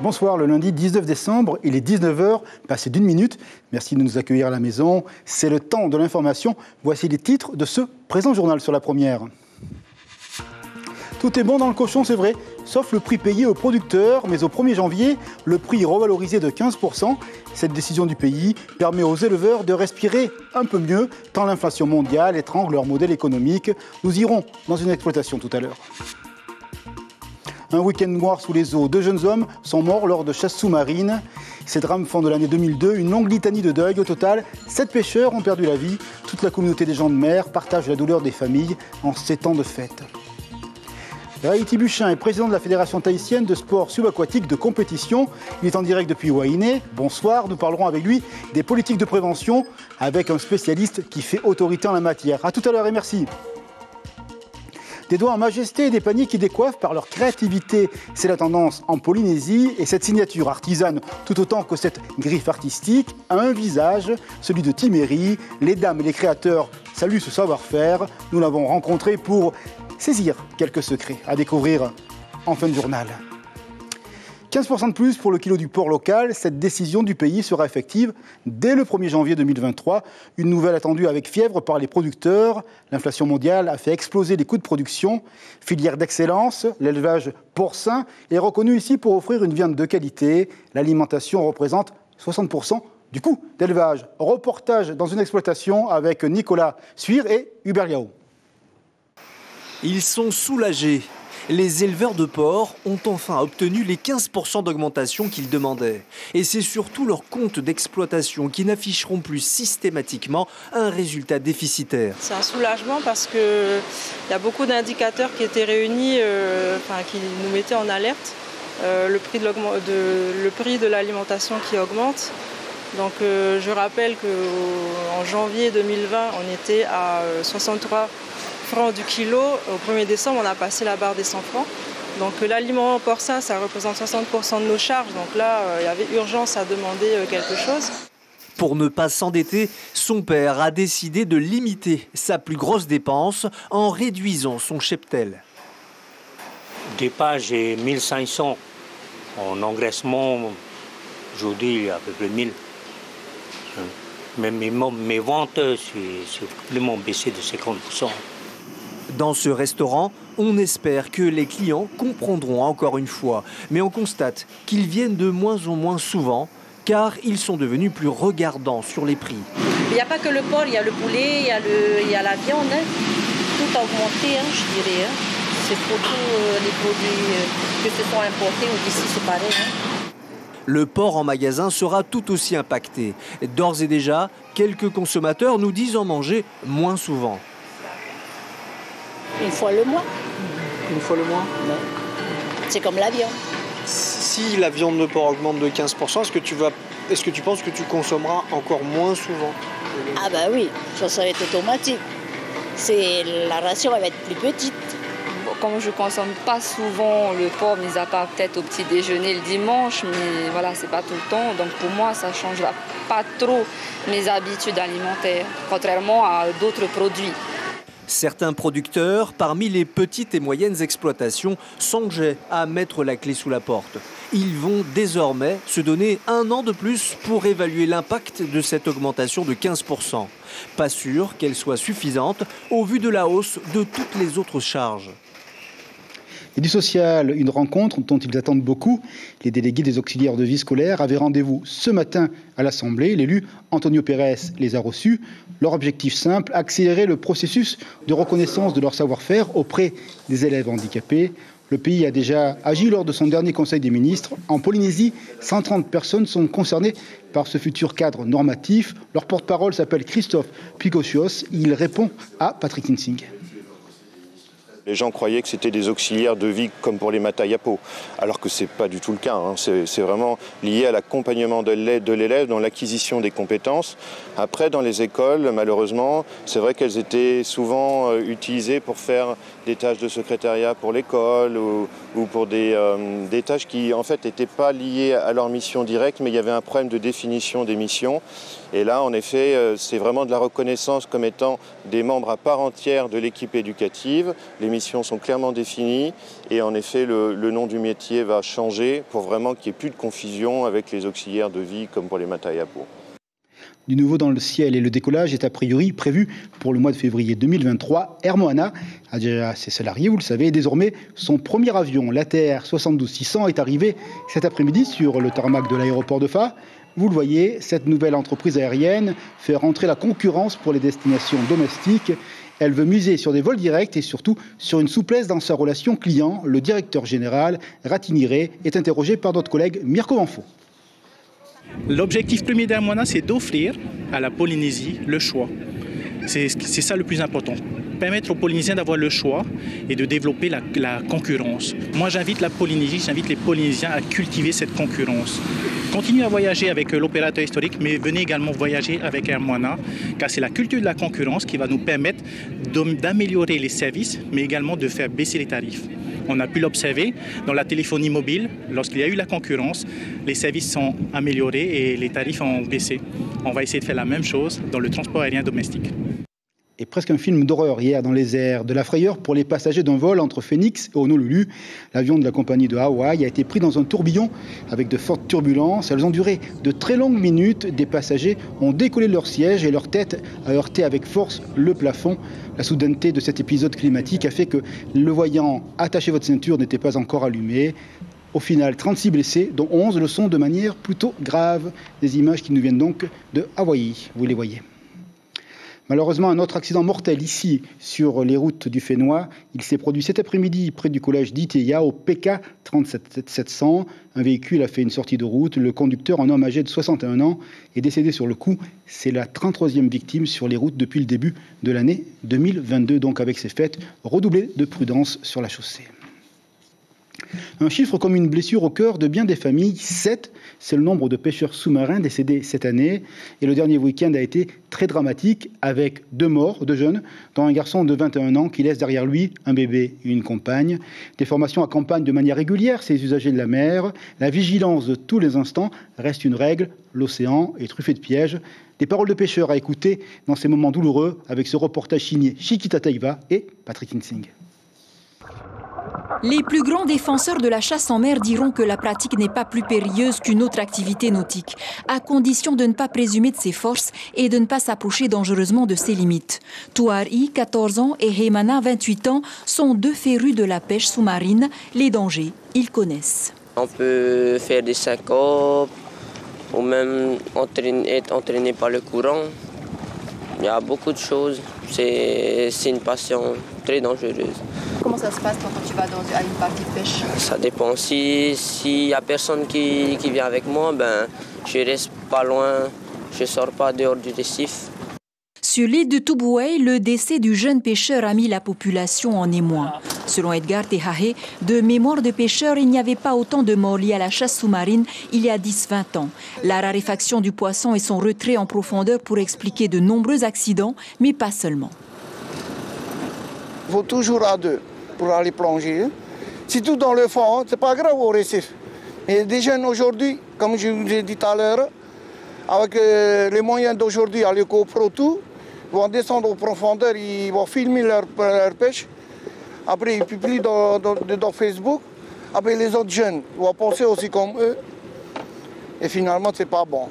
Bonsoir, le lundi 19 décembre, il est 19 h, passé d'1 minute. Merci de nous accueillir à la maison. C'est le temps de l'information. Voici les titres de ce présent journal sur la première. Tout est bon dans le cochon, c'est vrai, sauf le prix payé aux producteurs. Mais au 1er janvier, le prix est revalorisé de 15%. Cette décision du pays permet aux éleveurs de respirer un peu mieux, tant l'inflation mondiale étrangle leur modèle économique. Nous irons dans une exploitation tout à l'heure. Un week-end noir sous les eaux. 2 jeunes hommes sont morts lors de chasses sous-marines. Ces drames font de l'année 2002 une longue litanie de deuil. Au total, 7 pêcheurs ont perdu la vie. Toute la communauté des gens de mer partage la douleur des familles en ces temps de fête. Rahiti Buchin est président de la Fédération tahitienne de sport subaquatique de compétition. Il est en direct depuis Wainé. Bonsoir, nous parlerons avec lui des politiques de prévention avec un spécialiste qui fait autorité en la matière. A tout à l'heure et merci. Des doigts en majesté et des paniers qui décoiffent par leur créativité. C'est la tendance en Polynésie et cette signature artisane, tout autant que cette griffe artistique, a un visage, celui de Timéri. Les dames et les créateurs saluent ce savoir-faire. Nous l'avons rencontré pour saisir quelques secrets à découvrir en fin de journal. 15% de plus pour le kilo du porc local. Cette décision du pays sera effective dès le 1er janvier 2023. Une nouvelle attendue avec fièvre par les producteurs. L'inflation mondiale a fait exploser les coûts de production. Filière d'excellence, l'élevage porcin est reconnu ici pour offrir une viande de qualité. L'alimentation représente 60% du coût d'élevage. Reportage dans une exploitation avec Nicolas Suire et Hubert Liao. Ils sont soulagés. Les éleveurs de porcs ont enfin obtenu les 15% d'augmentation qu'ils demandaient. Et c'est surtout leurs comptes d'exploitation qui n'afficheront plus systématiquement un résultat déficitaire. C'est un soulagement parce qu'il y a beaucoup d'indicateurs qui étaient réunis, qui nous mettaient en alerte. Le prix de l'alimentation qui augmente. Donc je rappelle qu'en janvier 2020, on était à 63 francs du kilo. Au 1er décembre, on a passé la barre des 100 francs. Donc l'aliment porcin, ça représente 60% de nos charges. Donc là, il y avait urgence à demander quelque chose. Pour ne pas s'endetter, son père a décidé de limiter sa plus grosse dépense en réduisant son cheptel. Départ, j'ai 1500. En engraissement, aujourd'hui, à peu près 1000. Mais mes ventes, c'est vraiment baissé de 50%. Dans ce restaurant, on espère que les clients comprendront encore une fois. Mais on constate qu'ils viennent de moins en moins souvent, car ils sont devenus plus regardants sur les prix. Il n'y a pas que le porc, il y a le poulet, il y a la viande. Tout a augmenté, je dirais. C'est pour tous les produits, que ce soit importés ou d'ici, c'est pareil. Le porc en magasin sera tout aussi impacté. D'ores et déjà, quelques consommateurs nous disent en manger moins souvent. Une fois le mois. Une fois le mois ? Ouais. C'est comme la viande. Si la viande de porc augmente de 15%, est-ce que tu penses que tu consommeras encore moins souvent ? Ah bah oui, ça va être automatique. La ration elle va être plus petite. Comme je ne consomme pas souvent le porc, mis à part peut-être au petit déjeuner le dimanche, mais voilà, c'est pas tout le temps. Donc pour moi, ça ne changera pas trop mes habitudes alimentaires, contrairement à d'autres produits. Certains producteurs, parmi les petites et moyennes exploitations, songeaient à mettre la clé sous la porte. Ils vont désormais se donner 1 an de plus pour évaluer l'impact de cette augmentation de 15%. Pas sûr qu'elle soit suffisante au vu de la hausse de toutes les autres charges. Et du social, une rencontre dont ils attendent beaucoup. Les délégués des auxiliaires de vie scolaire avaient rendez-vous ce matin à l'Assemblée. L'élu Antonio Pérez les a reçus. Leur objectif simple, accélérer le processus de reconnaissance de leur savoir-faire auprès des élèves handicapés. Le pays a déjà agi lors de son dernier Conseil des ministres. En Polynésie, 130 personnes sont concernées par ce futur cadre normatif. Leur porte-parole s'appelle Christophe Picocios. Il répond à Patrick Insing. Les gens croyaient que c'était des auxiliaires de vie comme pour les Matayapo, alors que ce n'est pas du tout le cas. C'est vraiment lié à l'accompagnement de l'élève dans l'acquisition des compétences. Après, dans les écoles, malheureusement, c'est vrai qu'elles étaient souvent utilisées pour faire des tâches de secrétariat pour l'école ou pour des tâches qui, en fait, n'étaient pas liées à leur mission directe, mais il y avait un problème de définition des missions. Et là, en effet, c'est vraiment de la reconnaissance comme étant des membres à part entière de l'équipe éducative. Les missions sont clairement définies et en effet, le nom du métier va changer pour vraiment qu'il n'y ait plus de confusion avec les auxiliaires de vie comme pour les Matayapo. Du nouveau dans le ciel et le décollage est a priori prévu pour le mois de février 2023. Air Moana a déjà ses salariés, vous le savez, et désormais son premier avion, l'ATR 72-600, est arrivé cet après-midi sur le tarmac de l'aéroport de Faa. Vous le voyez, cette nouvelle entreprise aérienne fait rentrer la concurrence pour les destinations domestiques. Elle veut miser sur des vols directs et surtout sur une souplesse dans sa relation client. Le directeur général, Ratiniré, est interrogé par notre collègue Mirko Vanfo. L'objectif premier d'Air Moana, c'est d'offrir à la Polynésie le choix. C'est ça le plus important. Permettre aux Polynésiens d'avoir le choix et de développer la concurrence. Moi, j'invite la Polynésie, j'invite les Polynésiens à cultiver cette concurrence. Continuez à voyager avec l'opérateur historique, mais venez également voyager avec Air Moana, car c'est la culture de la concurrence qui va nous permettre d'améliorer les services, mais également de faire baisser les tarifs. On a pu l'observer dans la téléphonie mobile. Lorsqu'il y a eu la concurrence, les services sont améliorés et les tarifs ont baissé. On va essayer de faire la même chose dans le transport aérien domestique. Et presque un film d'horreur hier dans les airs. De la frayeur pour les passagers d'un vol entre Phoenix et Honolulu. L'avion de la compagnie de Hawaï a été pris dans un tourbillon avec de fortes turbulences. Elles ont duré de très longues minutes. Des passagers ont décollé de leur siège et leur tête a heurté avec force le plafond. La soudaineté de cet épisode climatique a fait que le voyant « Attachez votre ceinture » n'était pas encore allumé. Au final, 36 blessés, dont 11 le sont de manière plutôt grave. Des images qui nous viennent donc de Hawaï, vous les voyez. Malheureusement, un autre accident mortel ici, sur les routes du Fénois. Il s'est produit cet après-midi près du collège d'Iteia, au PK 37700. Un véhicule a fait une sortie de route. Le conducteur, un homme âgé de 61 ans, est décédé sur le coup. C'est la 33e victime sur les routes depuis le début de l'année 2022. Donc avec ces faits, redoubler de prudence sur la chaussée. Un chiffre comme une blessure au cœur de bien des familles, 7, c'est le nombre de pêcheurs sous-marins décédés cette année. Et le dernier week-end a été très dramatique avec 2 morts, 2 jeunes, dont un garçon de 21 ans qui laisse derrière lui un bébé et une compagne. Des formations accompagnent de manière régulière ces usagers de la mer. La vigilance de tous les instants reste une règle. L'océan est truffé de pièges. Des paroles de pêcheurs à écouter dans ces moments douloureux avec ce reportage signé Chiquita Taiva et Patrick Insing. Les plus grands défenseurs de la chasse en mer diront que la pratique n'est pas plus périlleuse qu'une autre activité nautique, à condition de ne pas présumer de ses forces et de ne pas s'approcher dangereusement de ses limites. Touari, 14 ans, et Heimana, 28 ans, sont 2 férus de la pêche sous-marine. Les dangers, ils connaissent. On peut faire des syncopes ou même être entraîné par le courant. Il y a beaucoup de choses. C'est une passion très dangereuse. Comment ça se passe quand tu vas à une partie de pêche? Ça dépend. S'il n'y a personne qui vient avec moi, ben, je reste pas loin, je ne sors pas dehors du récif. Sur l'île de Tubuai, le décès du jeune pêcheur a mis la population en émoi. Selon Edgar Tehahe, de mémoire de pêcheurs, il n'y avait pas autant de morts liés à la chasse sous-marine il y a 10-20 ans. La raréfaction du poisson et son retrait en profondeur pourraient expliquer de nombreux accidents, mais pas seulement. Il faut toujours à 2 pour aller plonger. C'est tout dans le fond, c'est pas grave au récif. Mais des jeunes aujourd'hui, comme je vous ai dit tout à l'heure, avec les moyens d'aujourd'hui, à l'éco-pro tout, ils vont descendre aux profondeurs, ils vont filmer leur pêche. Après, ils publient dans Facebook. Après, les autres jeunes vont penser aussi comme eux. Et finalement, c'est pas bon.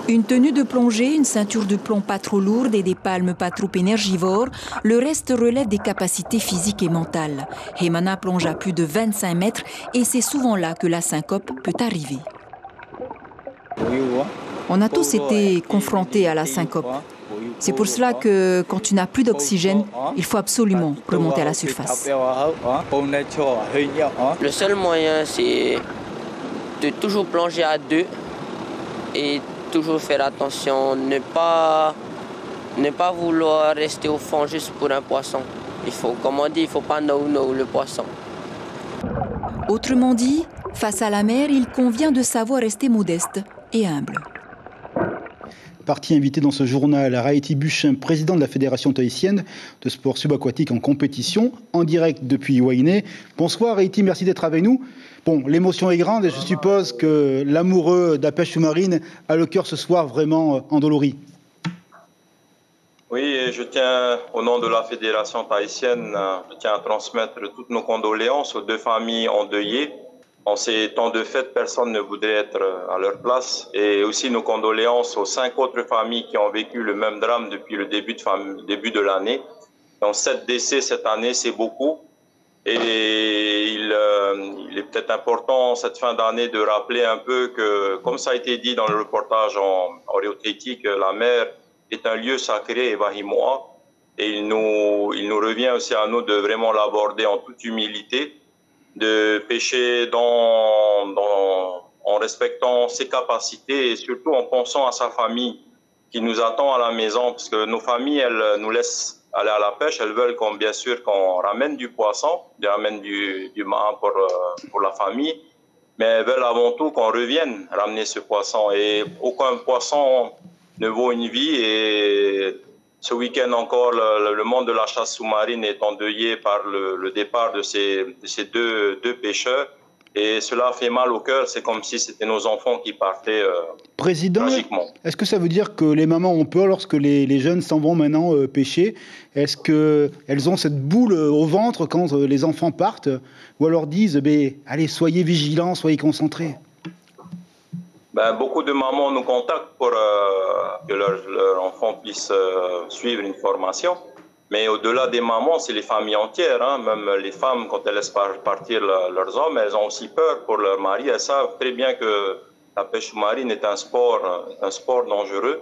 Une tenue de plongée, une ceinture de plomb pas trop lourde et des palmes pas trop énergivores, le reste relève des capacités physiques et mentales. Heimana plonge à plus de 25 mètres et c'est souvent là que la syncope peut arriver. On a tous été confrontés à la syncope. C'est pour cela que quand tu n'as plus d'oxygène, il faut absolument remonter à la surface. Le seul moyen, c'est de toujours plonger à 2 et toujours faire attention, ne pas vouloir rester au fond juste pour un poisson. Il faut, comme on dit, il ne faut pas know le poisson. Autrement dit, face à la mer, il convient de savoir rester modeste et humble. Partie invitée dans ce journal, Raïti Buchin, président de la Fédération tahitienne de sport subaquatique en compétition, en direct depuis Wainé. Bonsoir Raïti, merci d'être avec nous. Bon, l'émotion est grande et je suppose que l'amoureux de la pêche sous-marine a le cœur ce soir vraiment endolori. Oui, et je tiens, au nom de la Fédération tahitienne, je tiens à transmettre toutes nos condoléances aux 2 familles endeuillées. En ces temps de fête, personne ne voudrait être à leur place. Et aussi nos condoléances aux 5 autres familles qui ont vécu le même drame depuis le début de l'année. Donc 7 décès cette année, c'est beaucoup. Et il est peut-être important cette fin d'année de rappeler un peu que, comme ça a été dit dans le reportage en Oreoteiti, que la mer est un lieu sacré et Wahimoa. Et il nous revient aussi à nous de vraiment l'aborder en toute humilité, de pêcher en respectant ses capacités et surtout en pensant à sa famille qui nous attend à la maison, parce que nos familles, elles nous laissent aller à la pêche, elles veulent bien sûr qu'on ramène du poisson, qu'on ramène du marin pour la famille, mais elles veulent avant tout qu'on revienne ramener ce poisson. Et aucun poisson ne vaut une vie. Et ce week-end encore, le monde de la chasse sous-marine est endeuillé par le départ de ces deux pêcheurs. Et cela fait mal au cœur, c'est comme si c'était nos enfants qui partaient tragiquement. Est-ce que ça veut dire que les mamans ont peur lorsque les jeunes s'en vont maintenant pêcher? Est-ce qu'elles ont cette boule au ventre quand les enfants partent? Ou alors disent, allez, soyez vigilants, soyez concentrés? Beaucoup de mamans nous contactent pour que leur enfant puisse suivre une formation. Mais au-delà des mamans, c'est les familles entières. Même les femmes, quand elles laissent partir leurs hommes, elles ont aussi peur pour leur mari. Elles savent très bien que la pêche sous-marine est un sport dangereux.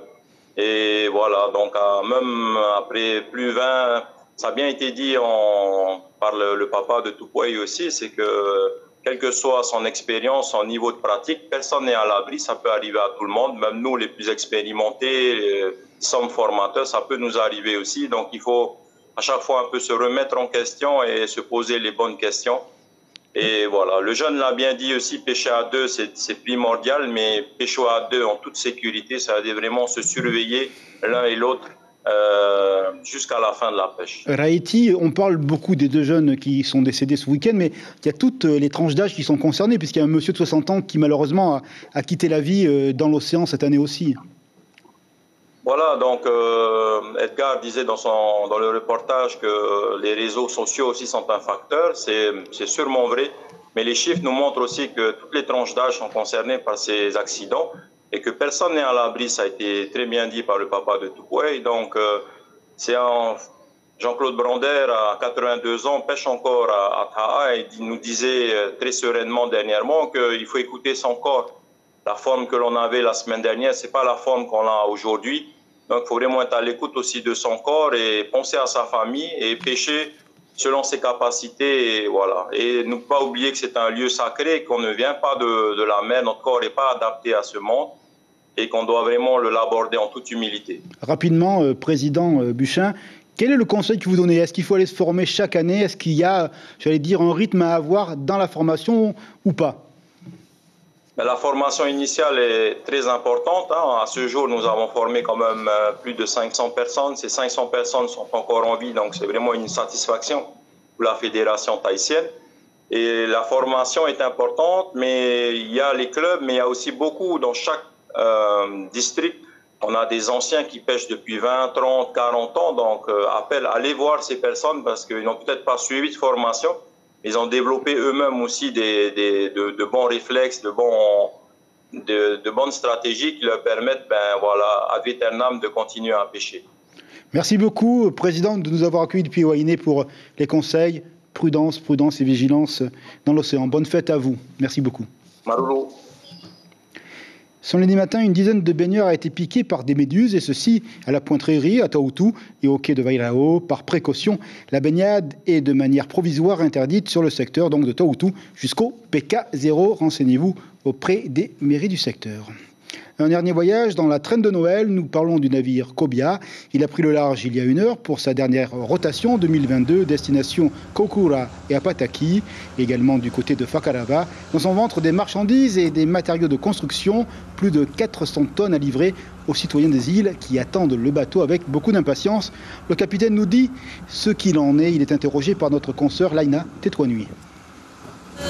Et voilà, donc même après plus 20, ça a bien été dit par le papa de Tupuai aussi, c'est que quelle que soit son expérience, son niveau de pratique, personne n'est à l'abri, ça peut arriver à tout le monde. Même nous, les plus expérimentés, sommes formateurs, ça peut nous arriver aussi. Donc il faut à chaque fois un peu se remettre en question et se poser les bonnes questions. Et voilà, le jeune l'a bien dit aussi, pêcher à 2, c'est primordial, mais pêcher à 2 en toute sécurité, ça veut dire vraiment se surveiller l'un et l'autre jusqu'à la fin de la pêche. Raïti, on parle beaucoup des 2 jeunes qui sont décédés ce week-end, mais il y a toutes les tranches d'âge qui sont concernées, puisqu'il y a un monsieur de 60 ans qui malheureusement a quitté la vie dans l'océan cette année aussi. Voilà, donc Edgar disait dans le reportage que les réseaux sociaux aussi sont un facteur, c'est sûrement vrai, mais les chiffres nous montrent aussi que toutes les tranches d'âge sont concernées par ces accidents et que personne n'est à l'abri, ça a été très bien dit par le papa de Tupuai. Donc Jean-Claude Brander, à 82 ans, pêche encore à Taha et nous disait très sereinement dernièrement qu'il faut écouter son corps. La forme que l'on avait la semaine dernière, c'est pas la forme qu'on a aujourd'hui. Donc, il faut vraiment être à l'écoute aussi de son corps et penser à sa famille et pêcher selon ses capacités. Et voilà. Et ne pas oublier que c'est un lieu sacré, qu'on ne vient pas de la mer, notre corps n'est pas adapté à ce monde et qu'on doit vraiment l'aborder en toute humilité. Rapidement, Président Buchin, quel est le conseil que vous donnez? Est-ce qu'il faut aller se former chaque année? Est-ce qu'il y a, j'allais dire, un rythme à avoir dans la formation ou pas? La formation initiale est très importante. À ce jour, nous avons formé quand même plus de 500 personnes. Ces 500 personnes sont encore en vie, donc c'est vraiment une satisfaction pour la fédération tahitienne. Et la formation est importante, mais il y a les clubs, mais il y a aussi beaucoup dans chaque district. On a des anciens qui pêchent depuis 20, 30, 40 ans, donc allez voir ces personnes parce qu'ils n'ont peut-être pas suivi de formation. Ils ont développé eux-mêmes aussi de bons réflexes, de bonnes stratégies qui leur permettent, ad aeternam, de continuer à pêcher. Merci beaucoup, Président, de nous avoir accueillis depuis Wainé pour les conseils. Prudence, prudence et vigilance dans l'océan. Bonne fête à vous. Merci beaucoup. Marulu. Ce lundi matin, une dizaine de baigneurs a été piquée par des méduses, et ceci à la Pointrerie, à Taoutou et au quai de Vairao. Par précaution, la baignade est de manière provisoire interdite sur le secteur donc de Taoutou jusqu'au PK0. Renseignez-vous auprès des mairies du secteur. Un dernier voyage dans la traîne de Noël, nous parlons du navire Kobia. Il a pris le large il y a 1 heure pour sa dernière rotation 2022, destination Kokura et Apataki, également du côté de Fakarava. Dans son ventre, des marchandises et des matériaux de construction, plus de 400 tonnes à livrer aux citoyens des îles qui attendent le bateau avec beaucoup d'impatience. Le capitaine nous dit ce qu'il en est. Il est interrogé par notre consoeur Laina Tétouanui.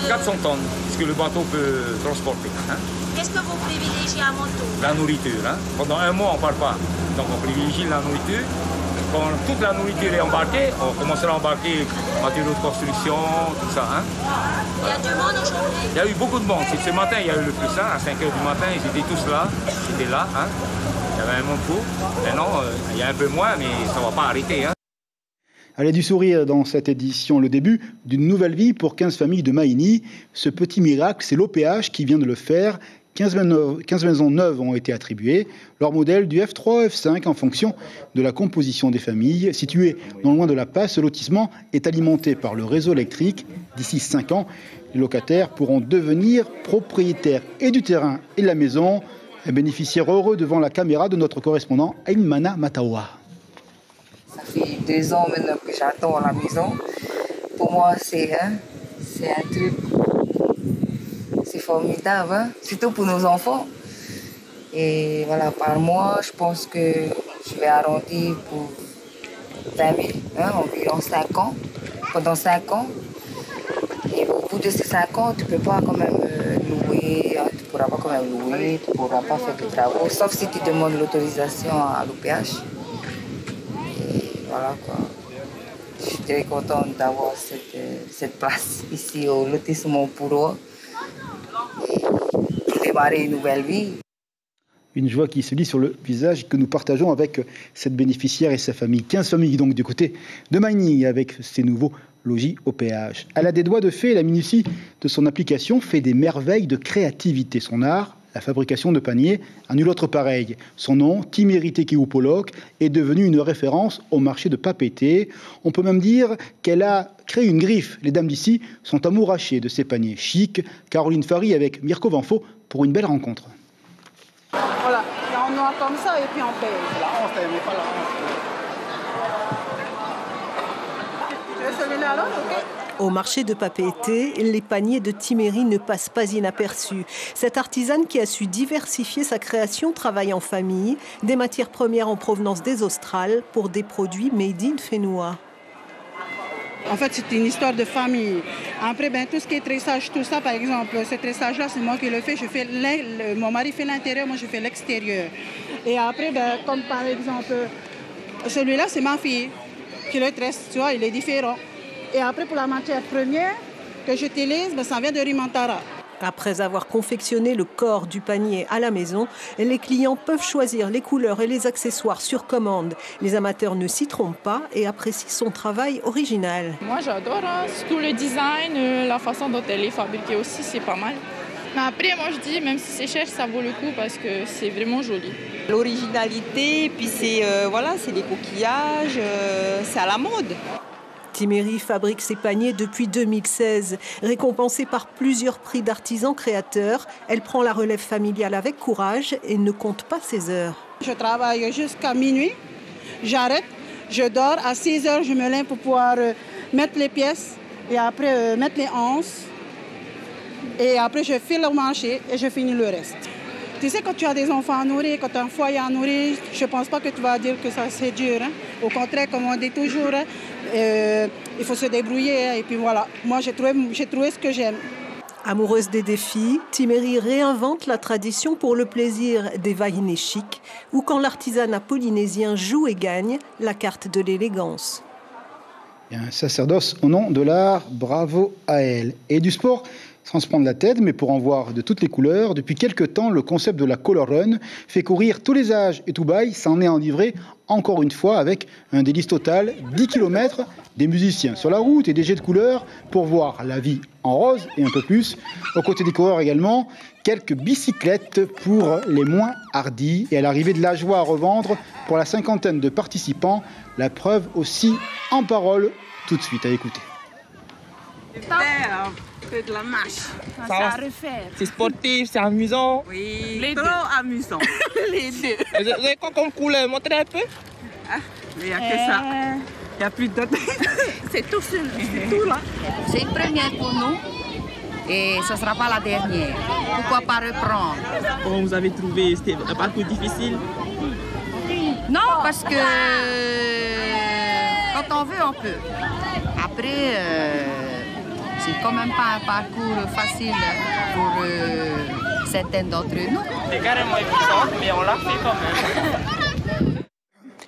400 tonnes, ce que le bateau peut transporter. Hein. Qu'est-ce que vous privilégiez à moto? La nourriture. Hein. Pendant un mois, on ne part pas. Donc on privilégie la nourriture. Quand toute la nourriture est embarquée, on commencera à embarquer matériaux de construction, tout ça. Hein. Il y a du monde aujourd'hui? Il y a eu beaucoup de monde. Ce matin, il y a eu le plus à 5 h du matin, ils étaient tous là. J'étais là. Hein. Il y avait un monde fou. Maintenant, il y a un peu moins, mais ça ne va pas arrêter. Hein. Allez, du sourire dans cette édition, le début d'une nouvelle vie pour 15 familles de Maïni. Ce petit miracle, c'est l'OPH qui vient de le faire. 15 maisons neuves ont été attribuées. Leur modèle du F3 au F5 en fonction de la composition des familles. Situé non loin de la Passe, ce lotissement est alimenté par le réseau électrique. D'ici 5 ans, les locataires pourront devenir propriétaires et du terrain et de la maison. Un bénéficiaire heureux devant la caméra de notre correspondant Aïmana Matawa. Ça fait 2 ans maintenant que j'attends la maison. Pour moi, c'est un truc, c'est formidable, hein? Surtout pour nos enfants. Et voilà, par mois, je pense que je vais arrondir pour 20 000, hein, environ 5 ans, pendant 5 ans. Et au bout de ces 5 ans, tu ne peux pas quand même louer, hein, tu ne pourras pas quand même louer, tu ne pourras pas faire de travaux, sauf si tu demandes l'autorisation à l'OPH. Voilà quoi. Je suis très contente d'avoir cette place ici au lotissement Pourreau et démarrer une nouvelle vie. Une joie qui se lit sur le visage que nous partageons avec cette bénéficiaire et sa famille. 15 familles donc du côté de Maïni avec ces nouveaux logis OPH. Elle a des doigts de fée et la minutie de son application fait des merveilles de créativité. Son art, la fabrication de paniers, à nul autre pareil. Son nom, Timeri Tekeupolok, est devenu une référence au marché de Papeete. On peut même dire qu'elle a créé une griffe. Les dames d'ici sont amourachées de ces paniers chics. Caroline Fary avec Mirko Vanfo pour une belle rencontre. Voilà, là on noie comme ça et puis on paye. La honte, mais pas la honte. Tu veux celui-là alors? Okay. Au marché de Papeete, les paniers de Timeri ne passent pas inaperçus. Cette artisane qui a su diversifier sa création travaille en famille, des matières premières en provenance des Australes pour des produits made in Fénois. En fait, c'est une histoire de famille. Après, tout ce qui est tressage, tout ça, par exemple, ce tressage-là, c'est moi qui le fais. Mon mari fait l'intérieur, moi je fais l'extérieur. Et après, comme par exemple, celui-là, c'est ma fille qui le tresse, tu vois, il est différent. Et après, pour la matière première que j'utilise, ça vient de Rimantara. Après avoir confectionné le corps du panier à la maison, les clients peuvent choisir les couleurs et les accessoires sur commande. Les amateurs ne s'y trompent pas et apprécient son travail original. Moi, j'adore, hein. Surtout le design, la façon dont elle est fabriquée aussi, c'est pas mal. Mais après, moi, je dis, même si c'est cher, ça vaut le coup parce que c'est vraiment joli. L'originalité, puis c'est les coquillages, c'est à la mode. Timeri fabrique ses paniers depuis 2016. Récompensée par plusieurs prix d'artisans créateurs, elle prend la relève familiale avec courage et ne compte pas ses heures. Je travaille jusqu'à minuit, j'arrête, je dors. À 6 heures, je me lève pour pouvoir mettre les pièces et après mettre les anses. Et après, je file au marché et je finis le reste. Tu sais, quand tu as des enfants à nourrir, quand tu as un foyer à nourrir, je ne pense pas que tu vas dire que ça c'est dur. Hein. Au contraire, comme on dit toujours, il faut se débrouiller. Hein. Et puis voilà, moi j'ai trouvé ce que j'aime. Amoureuse des défis, Timeri réinvente la tradition pour le plaisir des vaïnés chics ou quand l'artisanat polynésien joue et gagne la carte de l'élégance. Il y a un sacerdoce au nom de l'art, bravo à elle. Et du sport, sans se prendre la tête, mais pour en voir de toutes les couleurs, depuis quelques temps, le concept de la Color Run fait courir tous les âges et tout bail, s'en est enivré encore une fois avec un délice total, 10 km, des musiciens sur la route et des jets de couleurs pour voir la vie en rose et un peu plus. Aux côtés des coureurs également, quelques bicyclettes pour les moins hardis et à l'arrivée de la joie à revendre pour la 50aine de participants, la preuve aussi en parole tout de suite à écouter. De la marche. Ça va refaire. C'est sportif, c'est amusant. Oui, les trop deux. amusant. Les deux. Vous avez quoi comme couleur? Montrez un peu. Ah, il n'y a que ça. Il n'y a plus d'autres. C'est tout seul. C'est tout là. C'est une première pour nous et ce ne sera pas la dernière. Pourquoi pas reprendre? Comment vous avez trouvé? C'était un parcours difficile? Non, parce que quand on veut, on peut. Après, C'est quand même pas un parcours facile pour certains d'entre nous. C'est carrément épuisant, mais on l'a fait quand même.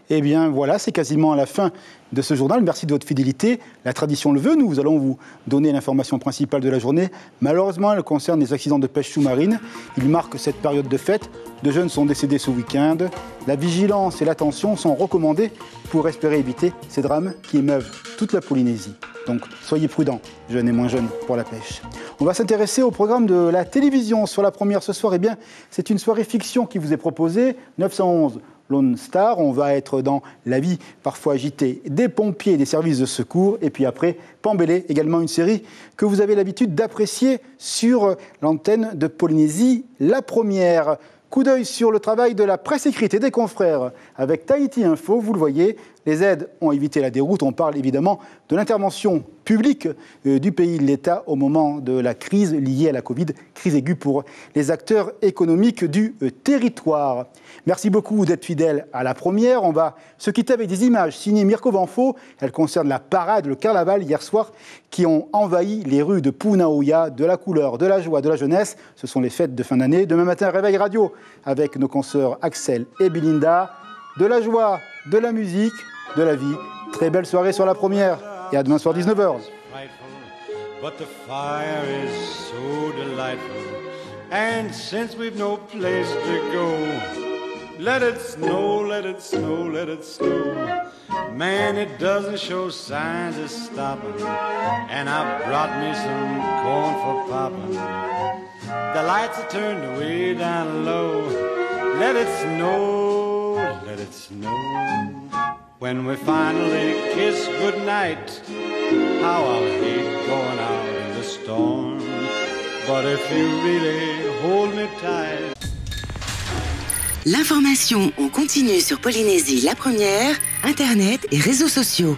Eh bien voilà, c'est quasiment à la fin de ce journal. Merci de votre fidélité. La tradition le veut, nous allons vous donner l'information principale de la journée. Malheureusement, elle concerne les accidents de pêche sous-marine. Ils marquent cette période de fête. 2 jeunes sont décédés ce week-end. La vigilance et l'attention sont recommandées pour espérer éviter ces drames qui émeuvent toute la Polynésie. Donc soyez prudents, jeunes et moins jeunes, pour la pêche. On va s'intéresser au programme de la télévision. Sur la première ce soir, eh bien, c'est une soirée fiction qui vous est proposée. 911 Lone Star, on va être dans la vie parfois agitée des pompiers et des services de secours. Et puis après, Pambélé, également une série que vous avez l'habitude d'apprécier sur l'antenne de Polynésie, la première. Coup d'œil sur le travail de la presse écrite et des confrères avec Tahiti Info, vous le voyez, les aides ont évité la déroute. On parle évidemment de l'intervention publique du pays, de l'État, au moment de la crise liée à la Covid, crise aiguë pour les acteurs économiques du territoire. Merci beaucoup d'être fidèles à la première. On va se quitter avec des images signées Mirko Vanfo. Elles concernent la parade, le carnaval hier soir, qui ont envahi les rues de Punaoya, de la couleur, de la joie, de la jeunesse. Ce sont les fêtes de fin d'année. Demain matin, réveil radio avec nos consoeurs Axel et Belinda. De la joie, de la musique, de la vie. Très belle soirée sur la première. Et à demain soir 19h. But the fire is so delightful. And since we've no place to go, let it snow, let it snow, let it snow. Man, it doesn't show signs of stopping. And I brought me some corn for popping. The lights are turned way down low. Let it snow, let it snow. When we finally kiss goodnight, how I'll hate going out in the storm. But if you really hold me tight. L'information en continu sur Polynésie la première, Internet et réseaux sociaux.